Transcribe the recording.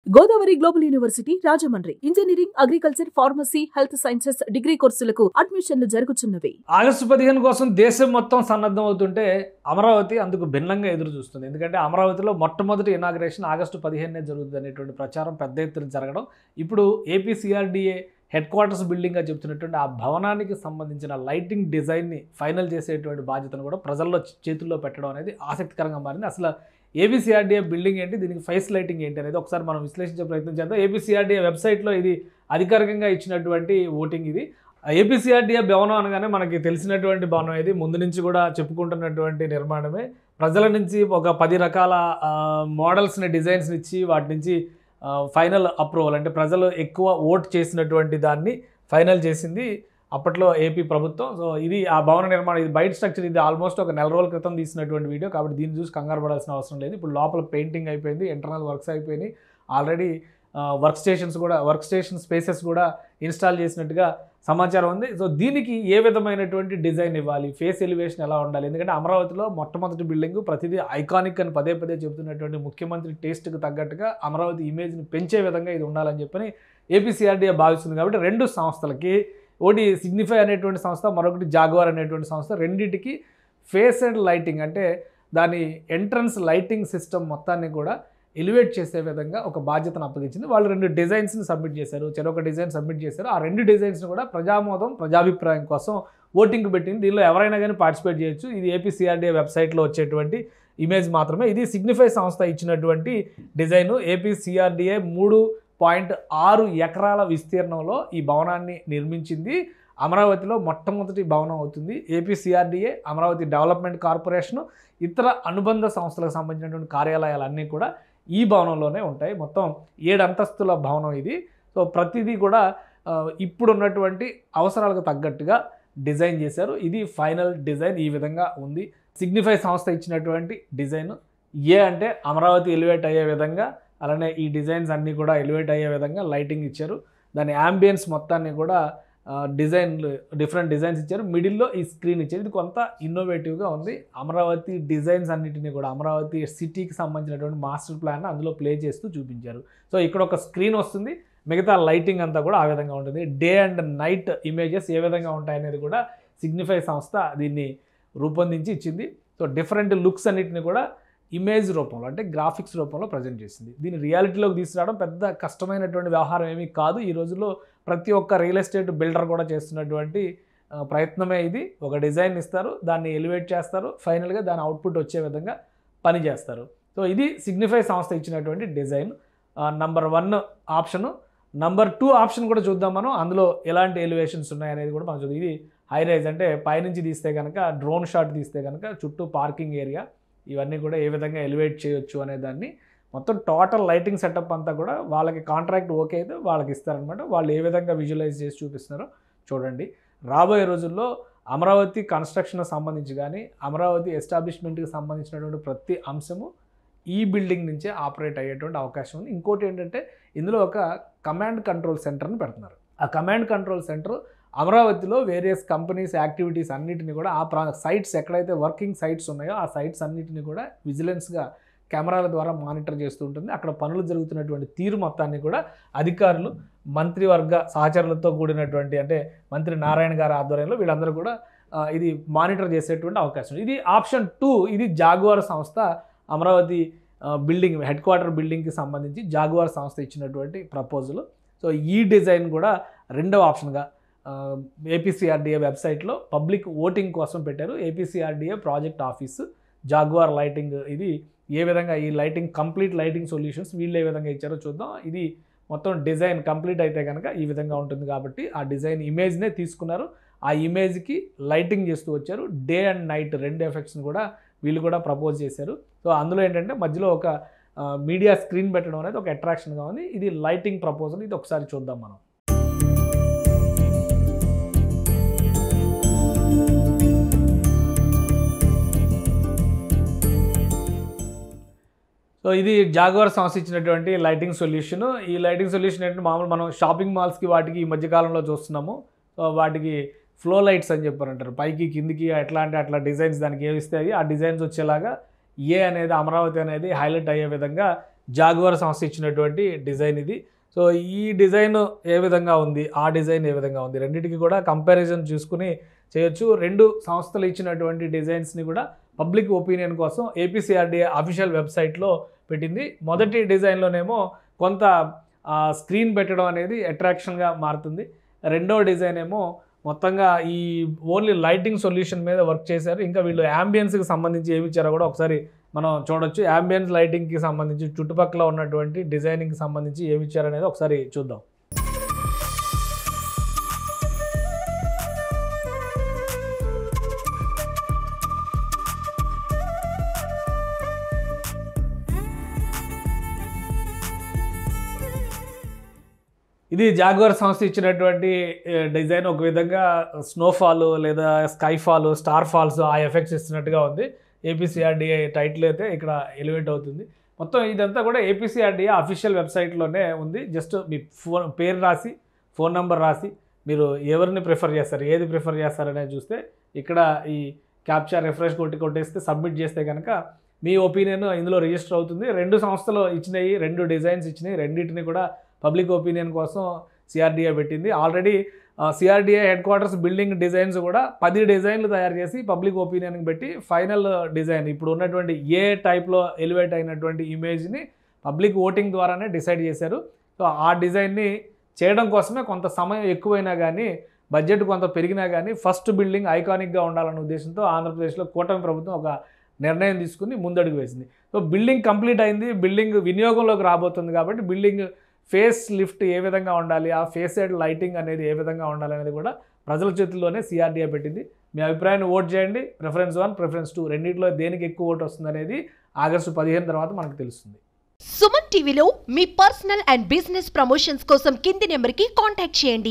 Godavari global university Rajahmundry engineering, agriculture, pharmacy, health sciences degree కోర్సులకు అడ్మిషన్లు జరుగుతున్నవి. August 15 కోసం దేశం మొత్తం సన్నద్ధం అవుతుంటే అమరావతి అందుకు భిన్నంగా ఎదురు చూస్తుంది. ఎందుకంటే అమరావతిలో మొట్టమొదటి ఇనాగ్రేషన్ ఆగస్టు 15 జరుగుతుంది అనేటువంటి ప్రచారం పెద్ద ఎత్తున జరగడం, ఇప్పుడు ఏపీ సిఆర్డీఏ హెడ్ క్వార్టర్స్ బిల్డింగ్గా చెప్తున్నటువంటి ఆ భవనానికి సంబంధించిన లైటింగ్ డిజైన్ని ఫైనల్ చేసేటువంటి బాధ్యతను కూడా ప్రజల్లో చేతుల్లో పెట్టడం అనేది ఆసక్తికరంగా మారింది. అసలు ఏపీసీఆర్డీఏ బిల్డింగ్ ఏంటి, దీనికి ఫేస్ లైటింగ్ ఏంటి అనేది ఒకసారి మనం విశ్లేషించే ప్రయత్నం చేద్దాం. ఏపీసీఆర్డీఏ వెబ్సైట్లో ఇది అధికారికంగా ఇచ్చినటువంటి ఓటింగ్. ఇది ఏపీసీఆర్డీఏ భవనం అనగానే మనకి తెలిసినటువంటి భవనం, ఇది ముందు నుంచి కూడా చెప్పుకుంటున్నటువంటి నిర్మాణమే. ప్రజల నుంచి ఒక 10 రకాల మోడల్స్ని, డిజైన్స్ని ఇచ్చి వాటి నుంచి ఫైనల్ అప్రూవల్ అంటే ప్రజలు ఎక్కువ ఓట్ చేసినటువంటి దాన్ని ఫైనల్ చేసింది అప్పట్లో ఏపీ ప్రభుత్వం. సో ఇది ఆ భవన నిర్మాణం, ఇది బయట స్ట్రక్చర్. ఇది ఆల్మోస్ట్ ఒక 4 రోజుల క్రితం తీసినటువంటి వీడియో కాబట్టి దీన్ని చూసి కంగారు పడాల్సిన అవసరం లేదు. ఇప్పుడు లోపల పెయింటింగ్ అయిపోయింది, ఇంటర్నల్ వర్క్స్ అయిపోయినాయి, ఆల్రెడీ వర్క్ స్టేషన్ స్పేసెస్ కూడా ఇన్స్టాల్ చేసినట్టుగా సమాచారం ఉంది. సో దీనికి ఏ విధమైనటువంటి డిజైన్ ఇవ్వాలి, ఫేస్ ఎలివేషన్ ఎలా ఉండాలి, ఎందుకంటే అమరావతిలో మొట్టమొదటి బిల్డింగ్ ప్రతిదీ ఐకానిక్ అని పదే పదే చెబుతున్నటువంటి ముఖ్యమంత్రి టేస్ట్కి తగ్గట్టుగా అమరావతి ఇమేజ్ని పెంచే విధంగా ఇది ఉండాలని చెప్పని ఏపీసీఆర్డీఏ భావిస్తుంది. కాబట్టి 2 సంస్థలకి, ఒకటి సిగ్నిఫై అనేటువంటి సంస్థ, మరొకటి జాగ్వార్ అనేటువంటి సంస్థ, రెండింటికి ఫేస్ అండ్ లైటింగ్ అంటే దాని ఎంట్రన్స్ లైటింగ్ సిస్టమ్ మొత్తాన్ని కూడా ఎలివేట్ చేసే విధంగా ఒక బాధ్యతను అప్పగించింది. వాళ్ళు 2 డిజైన్స్ని సబ్మిట్ చేశారు, చెరొక డిజైన్ సబ్మిట్ చేశారు. ఆ 2 డిజైన్స్ని కూడా ప్రజామోదం, ప్రజాభిప్రాయం కోసం ఓటింగ్కి పెట్టింది. దీనిలో ఎవరైనా కానీ పార్టిసిపేట్ చేయొచ్చు. ఇది ఏపీసీఆర్డీఏ వెబ్సైట్లో వచ్చేటువంటి ఇమేజ్ మాత్రమే. ఇది సిగ్నిఫై సంస్థ ఇచ్చినటువంటి డిజైను. ఏపీసీఆర్డీఏ 3.6 ఎకరాల విస్తీర్ణంలో ఈ భవనాన్ని నిర్మించింది. అమరావతిలో మొట్టమొదటి భవనం అవుతుంది. ఏపీసీఆర్డీఏ, అమరావతి డెవలప్మెంట్ కార్పొరేషను, ఇతర అనుబంధ సంస్థలకు సంబంధించినటువంటి కార్యాలయాలన్నీ కూడా ఈ భవనంలోనే ఉంటాయి. మొత్తం 7 అంతస్తుల భవనం ఇది. సో ప్రతిదీ కూడా ఇప్పుడున్నటువంటి అవసరాలకు తగ్గట్టుగా డిజైన్ చేశారు. ఇది ఫైనల్ డిజైన్ ఈ విధంగా ఉంది. సిగ్నిఫై సంస్థ ఇచ్చినటువంటి డిజైన్ ఏ అంటే అమరావతి ఎలివేట్ అయ్యే విధంగా, అలానే ఈ డిజైన్స్ అన్నీ కూడా ఎలివేట్ అయ్యే విధంగా లైటింగ్ ఇచ్చారు. దాని యాంబియన్స్ మొత్తాన్ని కూడా డిఫరెంట్ డిజైన్స్ ఇచ్చారు. మిడిల్లో ఈ స్క్రీన్ ఇచ్చారు. ఇది కొంత ఇన్నోవేటివ్గా ఉంది. అమరావతి డిజైన్స్ అన్నింటినీ కూడా అమరావతి సిటీకి సంబంధించినటువంటి మాస్టర్ ప్లాన్ అందులో ప్లే చేస్తూ చూపించారు. సో ఇక్కడ ఒక స్క్రీన్ వస్తుంది, మిగతా లైటింగ్ అంతా కూడా ఆ విధంగా ఉంటుంది. డే అండ్ నైట్ ఇమేజెస్ ఏ విధంగా ఉంటాయనేది కూడా సిగ్నిఫై సంస్థ దీన్ని రూపొందించి ఇచ్చింది. సో డిఫరెంట్ లుక్స్ అన్నిటిని కూడా ఇమేజ్ రూపంలో అంటే గ్రాఫిక్స్ రూపంలో ప్రజెంట్ చేసింది. దీన్ని రియాలిటీలోకి తీసుకురావడం పెద్ద కష్టమైనటువంటి వ్యవహారం ఏమీ కాదు. ఈ రోజుల్లో ప్రతి ఒక్క రియల్ ఎస్టేట్ బిల్డర్ కూడా చేస్తున్నటువంటి ప్రయత్నమే ఇది. ఒక డిజైన్ ఇస్తారు, దాన్ని ఎలివేట్ చేస్తారు, ఫైనల్గా దాని అవుట్పుట్ వచ్చే విధంగా పని చేస్తారు. సో ఇది సిగ్నిఫై సంస్థ ఇచ్చినటువంటి design. Number 1 option. Number 2 option కూడా చూద్దాం మనం. అందులో ఎలాంటి ఎలివేషన్స్ ఉన్నాయనేది కూడా మనం చూద్దాం. ఇది హై రైజ్ అంటే పైనుంచి తీస్తే కనుక, డ్రోన్ షాట్ తీస్తే కనుక చుట్టూ పార్కింగ్ ఏరియా ఇవన్నీ కూడా ఏ విధంగా ఎలివేట్ చేయొచ్చు అనే దాన్ని మొత్తం టోటల్ లైటింగ్ సెటప్ అంతా కూడా వాళ్ళకి కాంట్రాక్ట్ ఓకే అయితే వాళ్ళకి ఇస్తారనమాట. వాళ్ళు ఏ విధంగా విజువలైజ్ చేసి చూపిస్తున్నారో చూడండి. రాబోయే రోజుల్లో అమరావతి కన్స్ట్రక్షన్కి సంబంధించి కానీ, అమరావతి ఎస్టాబ్లిష్మెంట్కి సంబంధించినటువంటి ప్రతి అంశము ఈ బిల్డింగ్ నుంచే ఆపరేట్ అయ్యేటువంటి అవకాశం ఉంది. ఇంకోటి ఏంటంటే ఇందులో ఒక కమాండ్ కంట్రోల్ సెంటర్ని పెడుతున్నారు. ఆ కమాండ్ కంట్రోల్ సెంటర్ అమరావతిలో వేరియస్ కంపెనీస్ యాక్టివిటీస్ అన్నిటిని కూడా ఆ సైట్స్ ఎక్కడైతే వర్కింగ్ సైట్స్ ఉన్నాయో ఆ సైట్స్ అన్నిటిని కూడా విజిలెన్స్గా కెమెరాల ద్వారా మానిటర్ చేస్తూ ఉంటుంది. అక్కడ పనులు జరుగుతున్నటువంటి తీరు మొత్తాన్ని కూడా అధికారులు, మంత్రివర్గ సహచరులతో కూడినటువంటి అంటే మంత్రి నారాయణ గారి ఆధ్వర్యంలో వీళ్ళందరూ కూడా ఇది మానిటర్ చేసేటువంటి అవకాశం. ఇది ఆప్షన్ 2. ఇది జాగ్వార్ సంస్థ అమరావతి బిల్డింగ్ హెడ్ క్వార్టర్ బిల్డింగ్కి సంబంధించి జాగ్వార్ సంస్థ ఇచ్చినటువంటి ప్రపోజల్. సో ఈ డిజైన్ కూడా 2వ ఆప్షన్గా ఏపీసీఆర్డీఏ వెబ్సైట్లో పబ్లిక్ ఓటింగ్ కోసం పెట్టారు. APCRDA project office, jaguar lighting, ఇది ఏ విధంగా ఈ లైటింగ్ కంప్లీట్ లైటింగ్ సొల్యూషన్స్ వీళ్ళు ఏ విధంగా ఇచ్చారో చూద్దాం. ఇది మొత్తం డిజైన్ కంప్లీట్ అయితే కనుక ఈ విధంగా ఉంటుంది కాబట్టి ఆ డిజైన్ ఇమేజ్నే తీసుకున్నారు. ఆ ఇమేజ్కి లైటింగ్ చేస్తూ వచ్చారు. డే అండ్ నైట్ 2 ఎఫెక్ట్స్ని కూడా వీళ్ళు కూడా ప్రపోజ్ చేశారు. సో అందులో ఏంటంటే మధ్యలో ఒక మీడియా స్క్రీన్ పెట్టడం అనేది ఒక అట్రాక్షన్గా ఉంది. ఇది లైటింగ్ ప్రపోజల్. ఇది ఒకసారి చూద్దాం మనం. సో ఇది జాగ్వార్ సంస్థ ఇచ్చినటువంటి లైటింగ్ సొల్యూషన్. ఈ లైటింగ్ సొల్యూషన్ ఏంటంటే మామూలు మనం షాపింగ్ మాల్స్కి వాటికి ఈ మధ్యకాలంలో చూస్తున్నాము. సో వాటికి ఫ్లో లైట్స్ అని చెప్పారంటారు, పైకి కిందికి ఎట్లా అంటే అట్లా డిజైన్స్ దానికి ఏమిస్తాయి ఆ డిజైన్స్ వచ్చేలాగా ఏ అనేది అమరావతి అనేది హైలైట్ అయ్యే విధంగా జాగ్వార్ సంస్థ ఇచ్చినటువంటి డిజైన్ ఇది. సో ఈ డిజైన్ ఏ విధంగా ఉంది, ఆ డిజైన్ ఏ విధంగా ఉంది, రెండింటికి కూడా కంపారిజన్ చూసుకుని చేయొచ్చు. రెండు సంస్థలు ఇచ్చినటువంటి డిజైన్స్ని కూడా పబ్లిక్ ఒపీనియన్ కోసం ఏపీసీఆర్డీఏ అఫీషియల్ వెబ్సైట్లో పెట్టింది. మొదటి డిజైన్లోనేమో కొంత స్క్రీన్ పెట్టడం అనేది అట్రాక్షన్గా మారుతుంది. రెండో డిజైన్ ఏమో మొత్తంగా ఈ ఓన్లీ లైటింగ్ సొల్యూషన్ మీద వర్క్ చేశారు. ఇంకా వీళ్ళు యాంబియన్స్కి సంబంధించి ఏమి ఇచ్చారో కూడా ఒకసారి మనం చూడొచ్చు. యాంబియన్స్ లైటింగ్కి సంబంధించి చుట్టుపక్కల ఉన్నటువంటి డిజైనింగ్కి సంబంధించి ఏమి ఇచ్చారనేది ఒకసారి చూద్దాం. ఇది జాగ్వార్ సంస్థ ఇచ్చినటువంటి డిజైన్. ఒక విధంగా స్నోఫాల్ లేదా స్కైఫాల్, స్టార్ ఫాల్స్ ఆ ఎఫెక్ట్స్ ఇస్తున్నట్టుగా ఉంది. ఏపీసీఆర్డీఏ టైటిల్ అయితే ఇక్కడ ఎలివేట్ అవుతుంది. మొత్తం ఇదంతా కూడా ఏపీసీఆర్డీఏ అఫీషియల్ వెబ్సైట్లోనే ఉంది. జస్ట్ మీ పేరు రాసి, ఫోన్ నెంబర్ రాసి, మీరు ఎవరిని ప్రిఫర్ చేస్తారు, ఏది ప్రిఫర్ చేస్తారనేది చూస్తే ఇక్కడ ఈ క్యాప్చర్ రిఫ్రెష్ కొట్టేస్తే సబ్మిట్ చేస్తే కనుక మీ ఒపీనియన్ ఇందులో రిజిస్టర్ అవుతుంది. రెండు సంస్థలు ఇచ్చినాయి, రెండు డిజైన్స్ ఇచ్చినాయి. రెండింటిని కూడా పబ్లిక్ ఒపీనియన్ కోసం సిఆర్డీఏ పెట్టింది. Already CRDA head quarters building designs కూడా 10 డిజైన్లు తయారు చేసి పబ్లిక్ ఒపీనియన్కి పెట్టి ఫైనల్ డిజైన్ ఇప్పుడు ఉన్నటువంటి ఏ టైప్లో ఎలివేట్ అయినటువంటి ఇమేజ్ని పబ్లిక్ ఓటింగ్ ద్వారానే డిసైడ్ చేశారు. సో ఆ డిజైన్ని చేయడం కోసమే కొంత సమయం ఎక్కువైనా కానీ, బడ్జెట్ కొంత పెరిగినా కానీ ఫస్ట్ బిల్డింగ్ ఐకానిక్గా ఉండాలన్న ఉద్దేశంతో ఆంధ్రప్రదేశ్లో కూటమి ప్రభుత్వం ఒక నిర్ణయం తీసుకుని ముందడుగు వేసింది. సో బిల్డింగ్ కంప్లీట్ అయింది, బిల్డింగ్ వినియోగంలోకి రాబోతుంది. కాబట్టి బిల్డింగ్ ఫేస్ లిఫ్ట్ ఏ విధంగా ఉండాలి, ఆ ఫేస్ సైడ్ లైటింగ్ అనేది ఏ విధంగా ఉండాలి అనేది కూడా ప్రజల చేతుల్లోనే సిఆర్డీఏ పెట్టింది. మీ అభిప్రాయాన్ని ఓట్ చేయండి. ప్రిఫరెన్స్ 1, ప్రిఫరెన్స్ 2 రెండింటిలో దేనికి ఎక్కువ ఓటు వస్తుంది అనేది ఆగస్టు 15 తర్వాత మనకు తెలుస్తుంది. సుమన్ టీవీలో మీ పర్సనల్ అండ్ బిజినెస్ ప్రమోషన్స్ కోసం కింది నెంబర్కి కాంటాక్ట్ చేయండి.